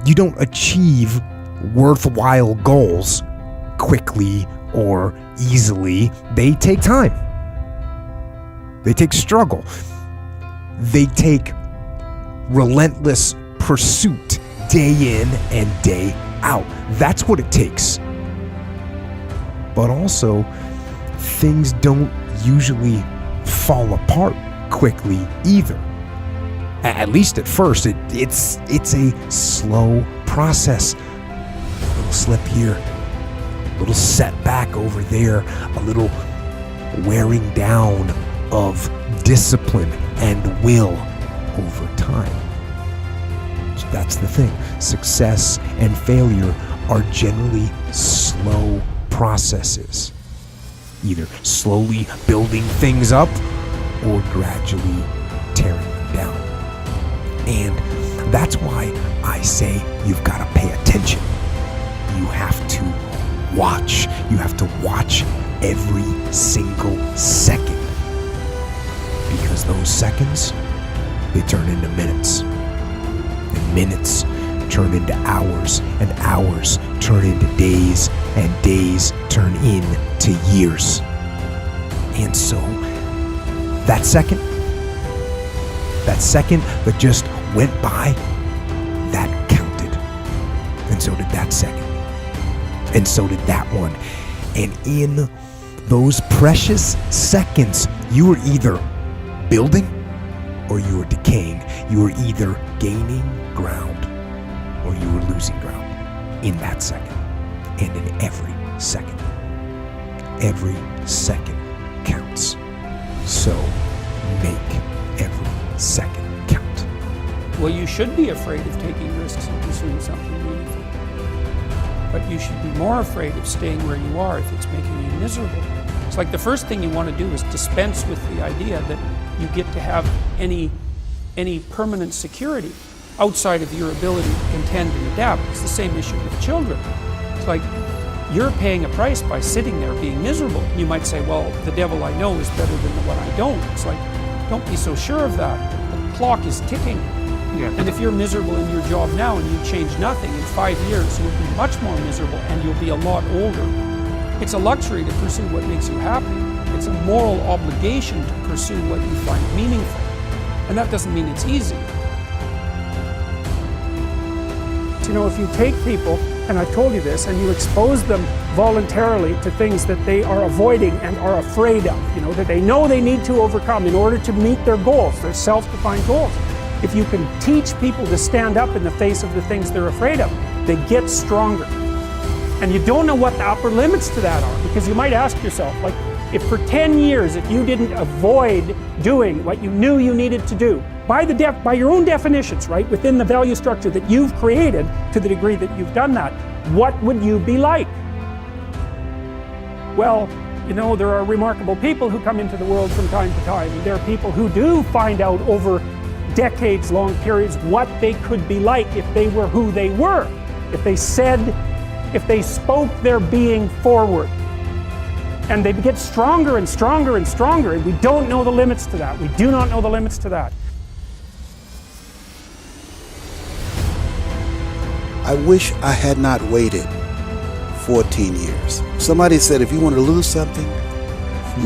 You don't achieve worthwhile goals quickly or easily. They take time. They take struggle. They take relentless pursuit day in and day out. That's what it takes. But also, things don't usually fall apart quickly either. At least at first, it's a slow process. A little slip here, a little setback over there, a little wearing down of discipline and will over time. So that's the thing. Success and failure are generally slow processes, either slowly building things up or gradually tearing them down. And that's why I say you've got to pay attention. You have to watch. You have to watch every single second, because those seconds, they turn into minutes, and minutes turn into hours, and hours turn into days, and days turn into years. And so that second that just went by, that counted. And so did that second. And so did that one. And in those precious seconds, you were either building or you were decaying. You were either gaining ground or you were losing ground in that second. And in every second. Every second counts. So make every second count. Well, you should be afraid of taking risks and pursuing something meaningful. But you should be more afraid of staying where you are if it's making you miserable. It's like the first thing you want to do is dispense with the idea that you get to have any permanent security outside of your ability to contend and adapt. It's the same issue with children. It's like you're paying a price by sitting there being miserable. You might say, well, the devil I know is better than the one I don't. It's like, don't be so sure of that. The clock is ticking. Yeah. And if you're miserable in your job now and you change nothing, in 5 years you'll be much more miserable and you'll be a lot older. It's a luxury to pursue what makes you happy. It's a moral obligation to pursue what you find meaningful. And that doesn't mean it's easy. You know, if you take people, and I've told you this, and you expose them voluntarily to things that they are avoiding and are afraid of, you know, that they know they need to overcome in order to meet their goals, their self-defined goals. If you can teach people to stand up in the face of the things they're afraid of, they get stronger. And you don't know what the upper limits to that are, because you might ask yourself, like, if for 10 years, if you didn't avoid doing what you knew you needed to do, by your own definitions, right, within the value structure that you've created, to the degree that you've done that, what would you be like? Well, you know, there are remarkable people who come into the world from time to time, and there are people who do find out over decades-long periods what they could be like if they were who they were, if they spoke their being forward. And they get stronger and stronger and stronger, and we don't know the limits to that. We do not know the limits to that. I wish I had not waited 14 years. Somebody said if you want to lose something,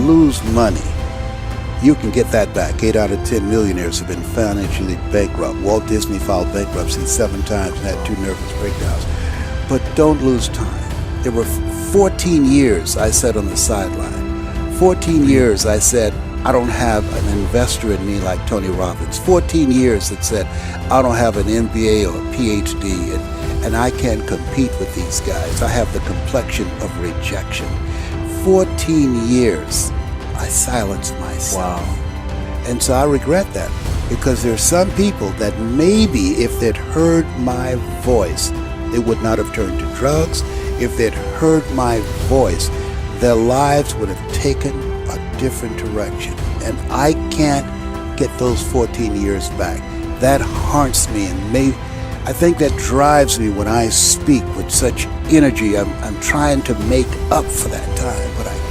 lose money. You can get that back. 8 out of 10 millionaires have been financially bankrupt. Walt Disney filed bankruptcy 7 times and had 2 nervous breakdowns. But don't lose time. There were 14 years I sat on the sideline. 14 years I said, I don't have an investor in me like Tony Robbins. 14 years that said, I don't have an MBA or a PhD, and I can't compete with these guys. I have the complexion of rejection. 14 years I silenced myself. Wow. And so I regret that, because there are some people that maybe if they'd heard my voice, they would not have turned to drugs. If they'd heard my voice, their lives would have taken a different direction. And I can't get those 14 years back. That haunts me, and I think that drives me when I speak with such energy. I'm trying to make up for that time, but I